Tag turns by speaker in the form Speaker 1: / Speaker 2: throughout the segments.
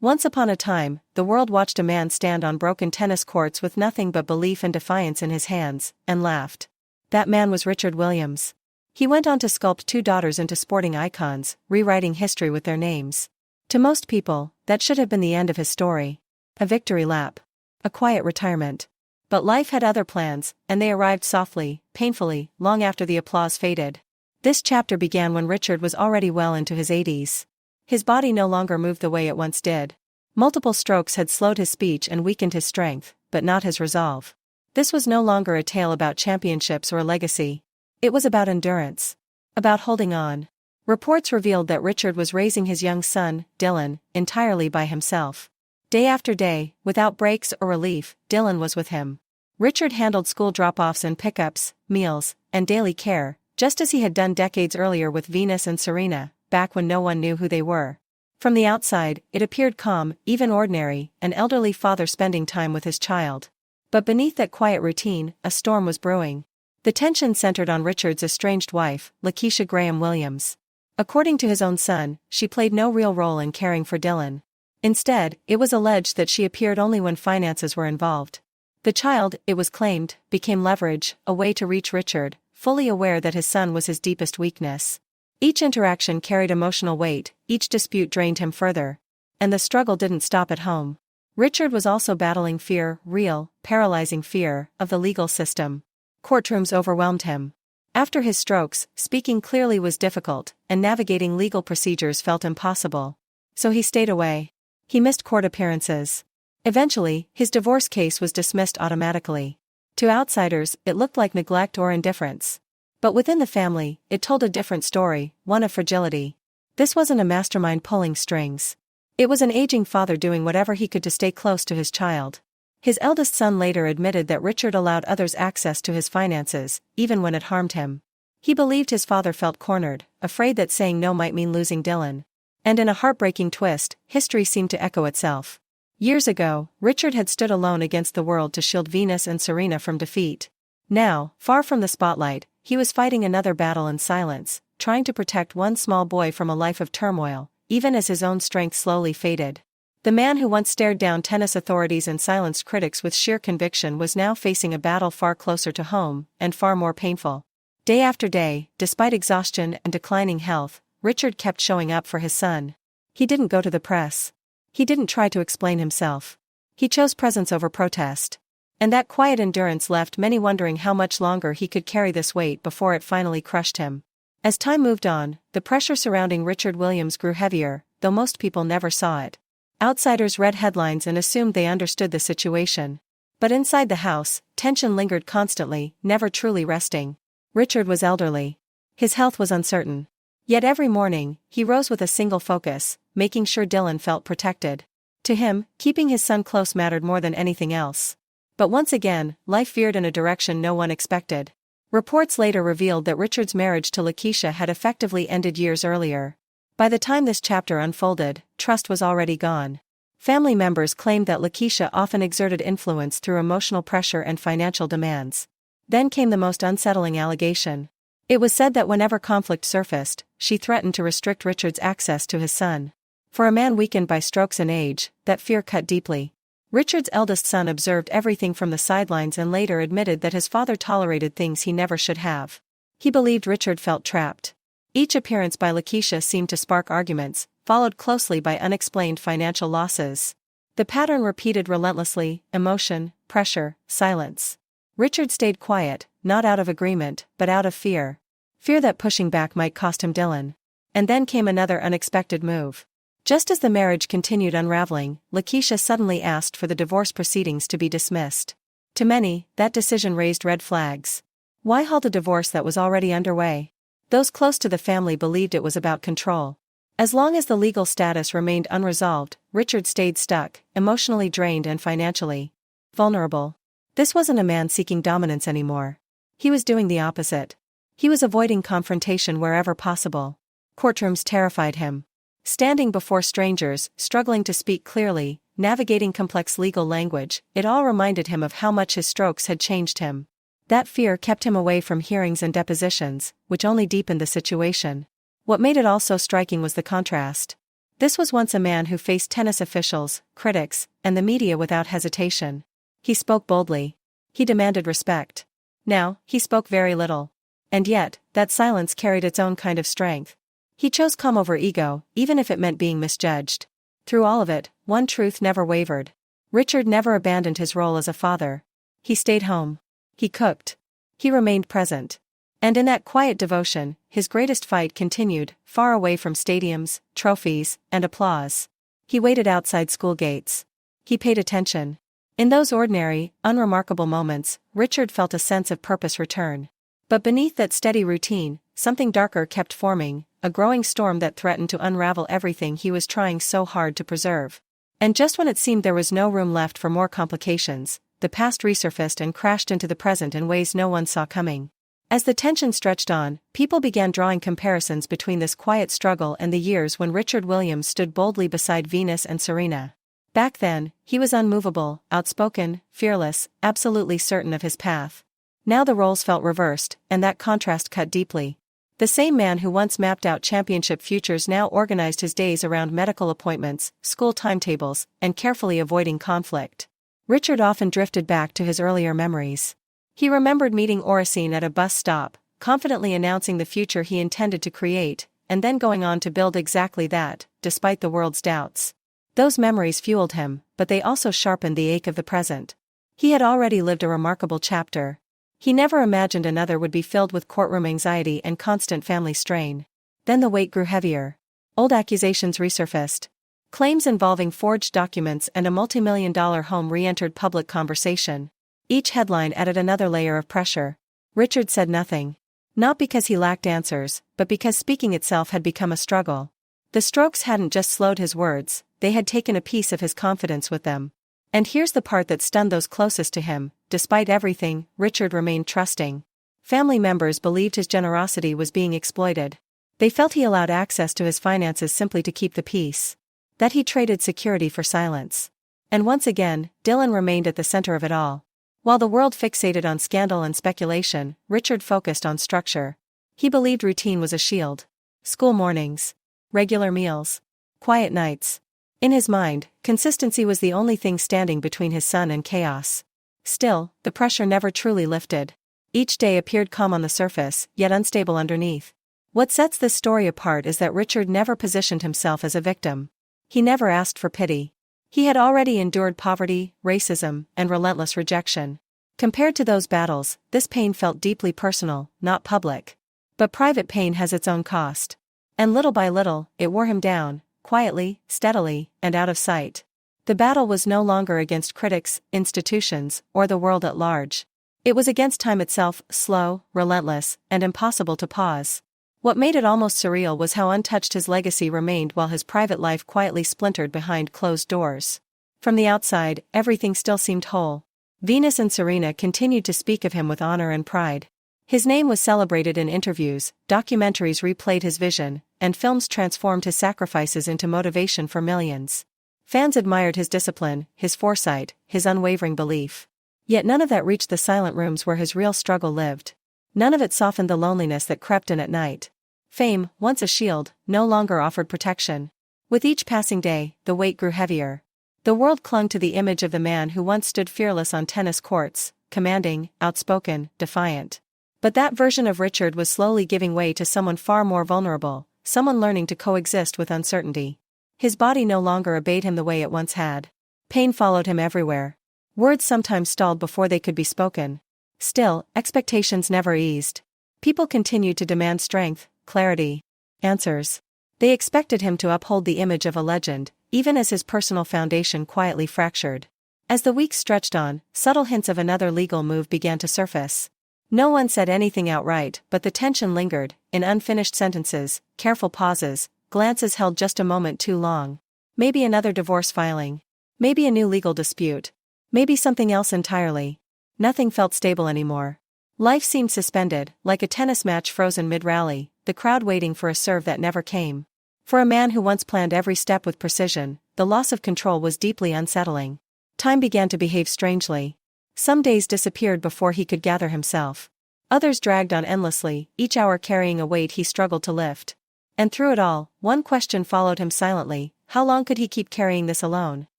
Speaker 1: Once upon a time, the world watched a man stand on broken tennis courts with nothing but belief and defiance in his hands, and laughed. That man was Richard Williams. He went on to sculpt 2 daughters into sporting icons, rewriting history with their names. To most people, that should have been the end of his story. A victory lap. A quiet retirement. But life had other plans, and they arrived softly, painfully, long after the applause faded. This chapter began when Richard was already well into his 80s. His body no longer moved the way it once did. Multiple strokes had slowed his speech and weakened his strength, but not his resolve. This was no longer a tale about championships or legacy. It was about endurance. About holding on. Reports revealed that Richard was raising his young son, Dylan, entirely by himself. Day after day, without breaks or relief, Dylan was with him. Richard handled school drop-offs and pickups, meals, and daily care, just as he had done decades earlier with Venus and Serena, back when no one knew who they were. From the outside, it appeared calm, even ordinary, an elderly father spending time with his child. But beneath that quiet routine, a storm was brewing. The tension centered on Richard's estranged wife, Lakeisha Graham Williams. According to his own son, she played no real role in caring for Dylan. Instead, it was alleged that she appeared only when finances were involved. The child, it was claimed, became leverage, a way to reach Richard, fully aware that his son was his deepest weakness. Each interaction carried emotional weight, each dispute drained him further. And the struggle didn't stop at home. Richard was also battling fear, real, paralyzing fear, of the legal system. Courtrooms overwhelmed him. After his strokes, speaking clearly was difficult, and navigating legal procedures felt impossible. So he stayed away. He missed court appearances. Eventually, his divorce case was dismissed automatically. To outsiders, it looked like neglect or indifference. But within the family, it told a different story, one of fragility. This wasn't a mastermind pulling strings. It was an aging father doing whatever he could to stay close to his child. His eldest son later admitted that Richard allowed others access to his finances, even when it harmed him. He believed his father felt cornered, afraid that saying no might mean losing Dylan. And in a heartbreaking twist, history seemed to echo itself. Years ago, Richard had stood alone against the world to shield Venus and Serena from defeat. Now, far from the spotlight, he was fighting another battle in silence, trying to protect one small boy from a life of turmoil, even as his own strength slowly faded. The man who once stared down tennis authorities and silenced critics with sheer conviction was now facing a battle far closer to home, and far more painful. Day after day, despite exhaustion and declining health, Richard kept showing up for his son. He didn't go to the press. He didn't try to explain himself. He chose presence over protest. And that quiet endurance left many wondering how much longer he could carry this weight before it finally crushed him. As time moved on, the pressure surrounding Richard Williams grew heavier, though most people never saw it. Outsiders read headlines and assumed they understood the situation. But inside the house, tension lingered constantly, never truly resting. Richard was elderly. His health was uncertain. Yet every morning, he rose with a single focus, making sure Dylan felt protected. To him, keeping his son close mattered more than anything else. But once again, life veered in a direction no one expected. Reports later revealed that Richard's marriage to Lakeisha had effectively ended years earlier. By the time this chapter unfolded, trust was already gone. Family members claimed that Lakeisha often exerted influence through emotional pressure and financial demands. Then came the most unsettling allegation. It was said that whenever conflict surfaced, she threatened to restrict Richard's access to his son. For a man weakened by strokes and age, that fear cut deeply. Richard's eldest son observed everything from the sidelines and later admitted that his father tolerated things he never should have. He believed Richard felt trapped. Each appearance by Lakeisha seemed to spark arguments, followed closely by unexplained financial losses. The pattern repeated relentlessly: emotion, pressure, silence. Richard stayed quiet, not out of agreement, but out of fear. Fear that pushing back might cost him Dylan. And then came another unexpected move. Just as the marriage continued unraveling, Lakeisha suddenly asked for the divorce proceedings to be dismissed. To many, that decision raised red flags. Why halt a divorce that was already underway? Those close to the family believed it was about control. As long as the legal status remained unresolved, Richard stayed stuck, emotionally drained and financially vulnerable. This wasn't a man seeking dominance anymore. He was doing the opposite. He was avoiding confrontation wherever possible. Courtrooms terrified him. Standing before strangers, struggling to speak clearly, navigating complex legal language, it all reminded him of how much his strokes had changed him. That fear kept him away from hearings and depositions, which only deepened the situation. What made it all so striking was the contrast. This was once a man who faced tennis officials, critics, and the media without hesitation. He spoke boldly. He demanded respect. Now, he spoke very little. And yet, that silence carried its own kind of strength. He chose calm over ego, even if it meant being misjudged. Through all of it, one truth never wavered. Richard never abandoned his role as a father. He stayed home. He cooked. He remained present. And in that quiet devotion, his greatest fight continued, far away from stadiums, trophies, and applause. He waited outside school gates. He paid attention. In those ordinary, unremarkable moments, Richard felt a sense of purpose return. But beneath that steady routine, something darker kept forming, a growing storm that threatened to unravel everything he was trying so hard to preserve. And just when it seemed there was no room left for more complications, the past resurfaced and crashed into the present in ways no one saw coming. As the tension stretched on, people began drawing comparisons between this quiet struggle and the years when Richard Williams stood boldly beside Venus and Serena. Back then, he was unmovable, outspoken, fearless, absolutely certain of his path. Now the roles felt reversed, and that contrast cut deeply. The same man who once mapped out championship futures now organized his days around medical appointments, school timetables, and carefully avoiding conflict. Richard often drifted back to his earlier memories. He remembered meeting Oracene at a bus stop, confidently announcing the future he intended to create, and then going on to build exactly that, despite the world's doubts. Those memories fueled him, but they also sharpened the ache of the present. He had already lived a remarkable chapter. He never imagined another would be filled with courtroom anxiety and constant family strain. Then the weight grew heavier. Old accusations resurfaced. Claims involving forged documents and a multi-million-dollar home re-entered public conversation. Each headline added another layer of pressure. Richard said nothing. Not because he lacked answers, but because speaking itself had become a struggle. The strokes hadn't just slowed his words, they had taken a piece of his confidence with them. And here's the part that stunned those closest to him: despite everything, Richard remained trusting. Family members believed his generosity was being exploited. They felt he allowed access to his finances simply to keep the peace. That he traded security for silence. And once again, Dylan remained at the center of it all. While the world fixated on scandal and speculation, Richard focused on structure. He believed routine was a shield. School mornings. Regular meals. Quiet nights. In his mind, consistency was the only thing standing between his son and chaos. Still, the pressure never truly lifted. Each day appeared calm on the surface, yet unstable underneath. What sets this story apart is that Richard never positioned himself as a victim. He never asked for pity. He had already endured poverty, racism, and relentless rejection. Compared to those battles, this pain felt deeply personal, not public. But private pain has its own cost. And little by little, it wore him down, quietly, steadily, and out of sight. The battle was no longer against critics, institutions, or the world at large. It was against time itself, slow, relentless, and impossible to pause. What made it almost surreal was how untouched his legacy remained while his private life quietly splintered behind closed doors. From the outside, everything still seemed whole. Venus and Serena continued to speak of him with honor and pride. His name was celebrated in interviews, documentaries replayed his vision, and films transformed his sacrifices into motivation for millions. Fans admired his discipline, his foresight, his unwavering belief. Yet none of that reached the silent rooms where his real struggle lived. None of it softened the loneliness that crept in at night. Fame, once a shield, no longer offered protection. With each passing day, the weight grew heavier. The world clung to the image of the man who once stood fearless on tennis courts, commanding, outspoken, defiant. But that version of Richard was slowly giving way to someone far more vulnerable, someone learning to coexist with uncertainty. His body no longer obeyed him the way it once had. Pain followed him everywhere. Words sometimes stalled before they could be spoken. Still, expectations never eased. People continued to demand strength, clarity, answers. They expected him to uphold the image of a legend, even as his personal foundation quietly fractured. As the weeks stretched on, subtle hints of another legal move began to surface. No one said anything outright, but the tension lingered, in unfinished sentences, careful pauses, glances held just a moment too long. Maybe another divorce filing. Maybe a new legal dispute. Maybe something else entirely. Nothing felt stable anymore. Life seemed suspended, like a tennis match frozen mid-rally, the crowd waiting for a serve that never came. For a man who once planned every step with precision, the loss of control was deeply unsettling. Time began to behave strangely. Some days disappeared before he could gather himself. Others dragged on endlessly, each hour carrying a weight he struggled to lift. And through it all, one question followed him silently: how long could he keep carrying this alone?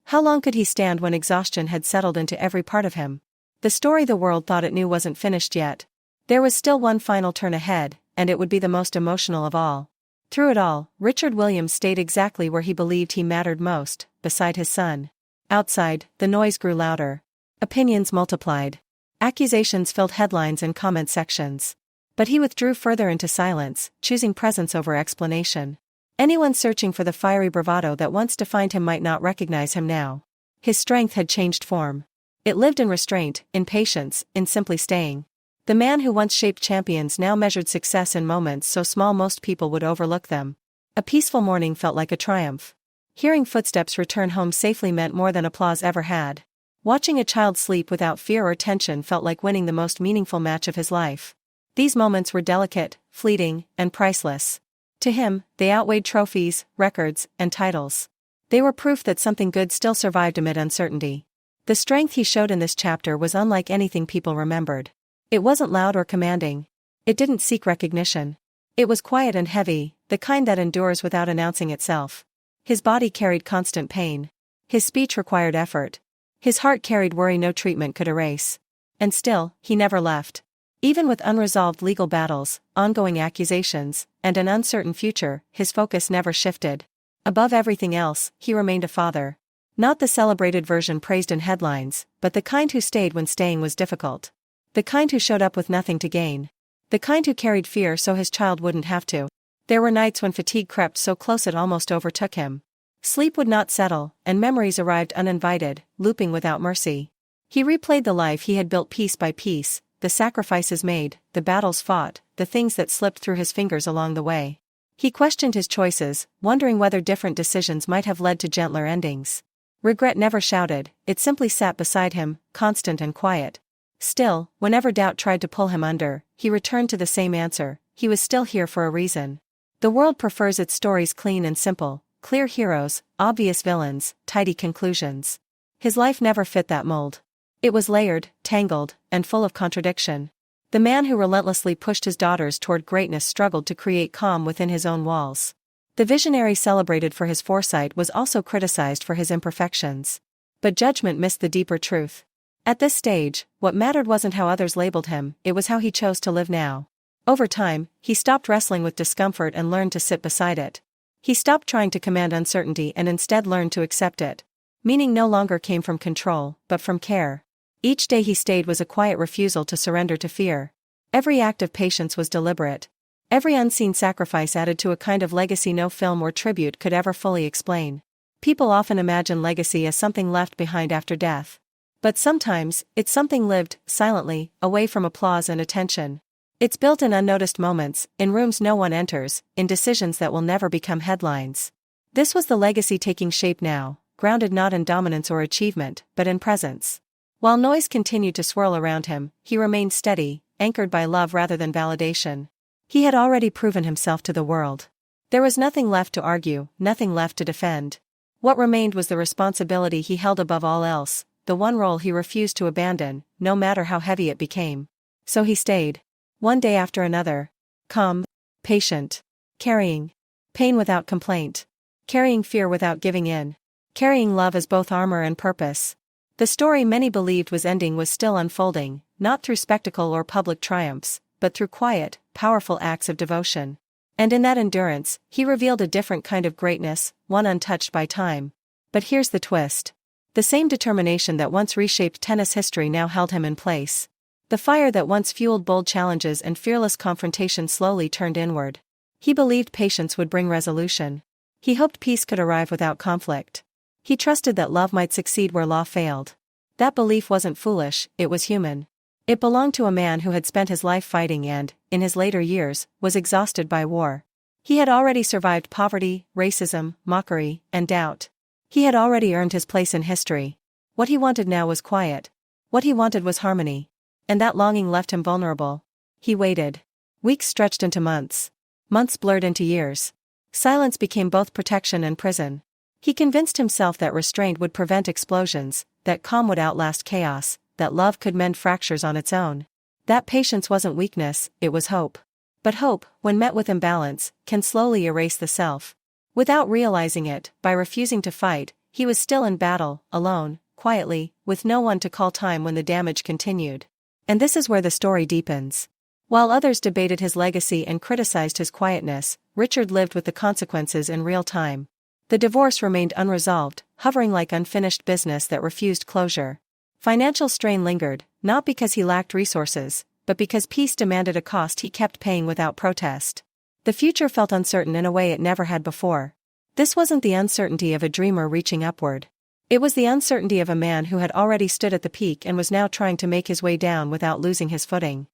Speaker 1: How long could he stand when exhaustion had settled into every part of him? The story the world thought it knew wasn't finished yet. There was still one final turn ahead, and it would be the most emotional of all. Through it all, Richard Williams stayed exactly where he believed he mattered most, beside his son. Outside, the noise grew louder. Opinions multiplied. Accusations filled headlines and comment sections. But he withdrew further into silence, choosing presence over explanation. Anyone searching for the fiery bravado that once defined him might not recognize him now. His strength had changed form. It lived in restraint, in patience, in simply staying. The man who once shaped champions now measured success in moments so small most people would overlook them. A peaceful morning felt like a triumph. Hearing footsteps return home safely meant more than applause ever had. Watching a child sleep without fear or tension felt like winning the most meaningful match of his life. These moments were delicate, fleeting, and priceless. To him, they outweighed trophies, records, and titles. They were proof that something good still survived amid uncertainty. The strength he showed in this chapter was unlike anything people remembered. It wasn't loud or commanding. It didn't seek recognition. It was quiet and heavy, the kind that endures without announcing itself. His body carried constant pain. His speech required effort. His heart carried worry no treatment could erase. And still, he never left. Even with unresolved legal battles, ongoing accusations, and an uncertain future, his focus never shifted. Above everything else, he remained a father. Not the celebrated version praised in headlines, but the kind who stayed when staying was difficult. The kind who showed up with nothing to gain. The kind who carried fear so his child wouldn't have to. There were nights when fatigue crept so close it almost overtook him. Sleep would not settle, and memories arrived uninvited, looping without mercy. He replayed the life he had built piece by piece, the sacrifices made, the battles fought, the things that slipped through his fingers along the way. He questioned his choices, wondering whether different decisions might have led to gentler endings. Regret never shouted, it simply sat beside him, constant and quiet. Still, whenever doubt tried to pull him under, he returned to the same answer: he was still here for a reason. The world prefers its stories clean and simple, clear heroes, obvious villains, tidy conclusions. His life never fit that mold. It was layered, tangled, and full of contradiction. The man who relentlessly pushed his daughters toward greatness struggled to create calm within his own walls. The visionary celebrated for his foresight was also criticized for his imperfections. But judgment missed the deeper truth. At this stage, what mattered wasn't how others labeled him, it was how he chose to live now. Over time, he stopped wrestling with discomfort and learned to sit beside it. He stopped trying to command uncertainty and instead learned to accept it. Meaning no longer came from control, but from care. Each day he stayed was a quiet refusal to surrender to fear. Every act of patience was deliberate. Every unseen sacrifice added to a kind of legacy no film or tribute could ever fully explain. People often imagine legacy as something left behind after death. But sometimes, it's something lived, silently, away from applause and attention. It's built in unnoticed moments, in rooms no one enters, in decisions that will never become headlines. This was the legacy taking shape now, grounded not in dominance or achievement, but in presence. While noise continued to swirl around him, he remained steady, anchored by love rather than validation. He had already proven himself to the world. There was nothing left to argue, nothing left to defend. What remained was the responsibility he held above all else, the one role he refused to abandon, no matter how heavy it became. So he stayed. One day after another. Calm, patient, carrying pain without complaint, carrying fear without giving in, carrying love as both armor and purpose. The story many believed was ending was still unfolding, not through spectacle or public triumphs, but through quiet, powerful acts of devotion. And in that endurance, he revealed a different kind of greatness, one untouched by time. But here's the twist. The same determination that once reshaped tennis history now held him in place. The fire that once fueled bold challenges and fearless confrontation slowly turned inward. He believed patience would bring resolution. He hoped peace could arrive without conflict. He trusted that love might succeed where law failed. That belief wasn't foolish, it was human. It belonged to a man who had spent his life fighting and, in his later years, was exhausted by war. He had already survived poverty, racism, mockery, and doubt. He had already earned his place in history. What he wanted now was quiet. What he wanted was harmony. And that longing left him vulnerable. He waited. Weeks stretched into months. Months blurred into years. Silence became both protection and prison. He convinced himself that restraint would prevent explosions, that calm would outlast chaos, that love could mend fractures on its own. That patience wasn't weakness, it was hope. But hope, when met with imbalance, can slowly erase the self. Without realizing it, by refusing to fight, he was still in battle, alone, quietly, with no one to call time when the damage continued. And this is where the story deepens. While others debated his legacy and criticized his quietness, Richard lived with the consequences in real time. The divorce remained unresolved, hovering like unfinished business that refused closure. Financial strain lingered, not because he lacked resources, but because peace demanded a cost he kept paying without protest. The future felt uncertain in a way it never had before. This wasn't the uncertainty of a dreamer reaching upward. It was the uncertainty of a man who had already stood at the peak and was now trying to make his way down without losing his footing.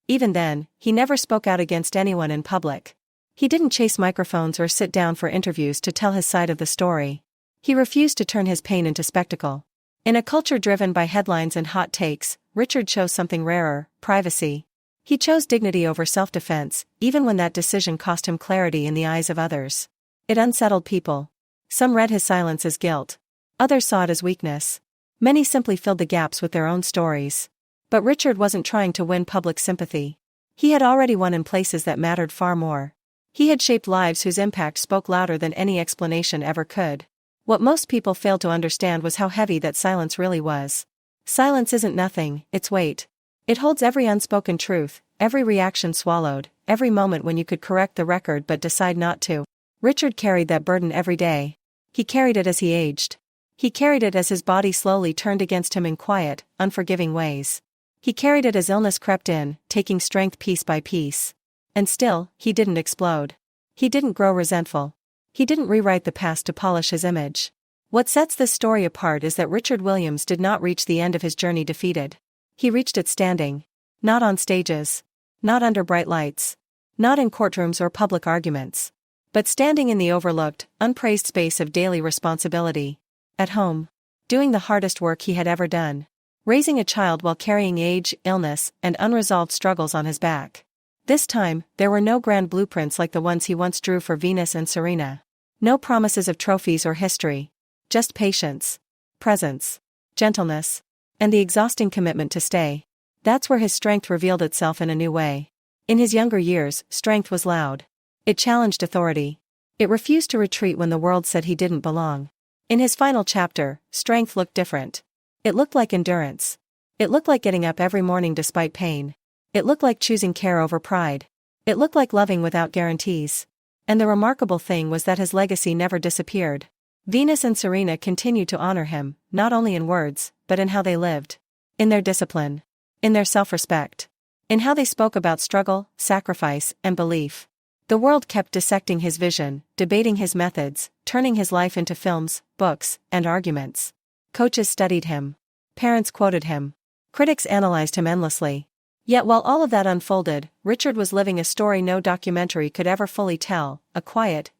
Speaker 1: Even then, he never spoke out against anyone in public. He didn't chase microphones or sit down for interviews to tell his side of the story. He refused to turn his pain into spectacle. In a culture driven by headlines and hot takes, Richard chose something rarer: privacy. He chose dignity over self-defense, even when that decision cost him clarity in the eyes of others. It unsettled people. Some read his silence as guilt. Others saw it as weakness. Many simply filled the gaps with their own stories. But Richard wasn't trying to win public sympathy. He had already won in places that mattered far more. He had shaped lives whose impact spoke louder than any explanation ever could. What most people failed to understand was how heavy that silence really was. Silence isn't nothing, it's weight. It holds every unspoken truth, every reaction swallowed, every moment when you could correct the record but decide not to. Richard carried that burden every day. He carried it as he aged. He carried it as his body slowly turned against him in quiet, unforgiving ways. He carried it as illness crept in, taking strength piece by piece. And still, he didn't explode. He didn't grow resentful. He didn't rewrite the past to polish his image. What sets this story apart is that Richard Williams did not reach the end of his journey defeated. He reached it standing. Not on stages. Not under bright lights. Not in courtrooms or public arguments. But standing in the overlooked, unpraised space of daily responsibility. At home. Doing the hardest work he had ever done. Raising a child while carrying age, illness, and unresolved struggles on his back. This time, there were no grand blueprints like the ones he once drew for Venus and Serena. No promises of trophies or history. Just patience, presence, gentleness, and the exhausting commitment to stay. That's where his strength revealed itself in a new way. In his younger years, strength was loud. It challenged authority. It refused to retreat when the world said he didn't belong. In his final chapter, strength looked different. It looked like endurance. It looked like getting up every morning despite pain. It looked like choosing care over pride. It looked like loving without guarantees. And the remarkable thing was that his legacy never disappeared. Venus and Serena continued to honor him, not only in words, but in how they lived. In their discipline. In their self-respect. In how they spoke about struggle, sacrifice, and belief. The world kept dissecting his vision, debating his methods, turning his life into films, books, and arguments. Coaches studied him. Parents quoted him. Critics analyzed him endlessly. Yet while all of that unfolded, Richard was living a story no documentary could ever fully tell, a quiet,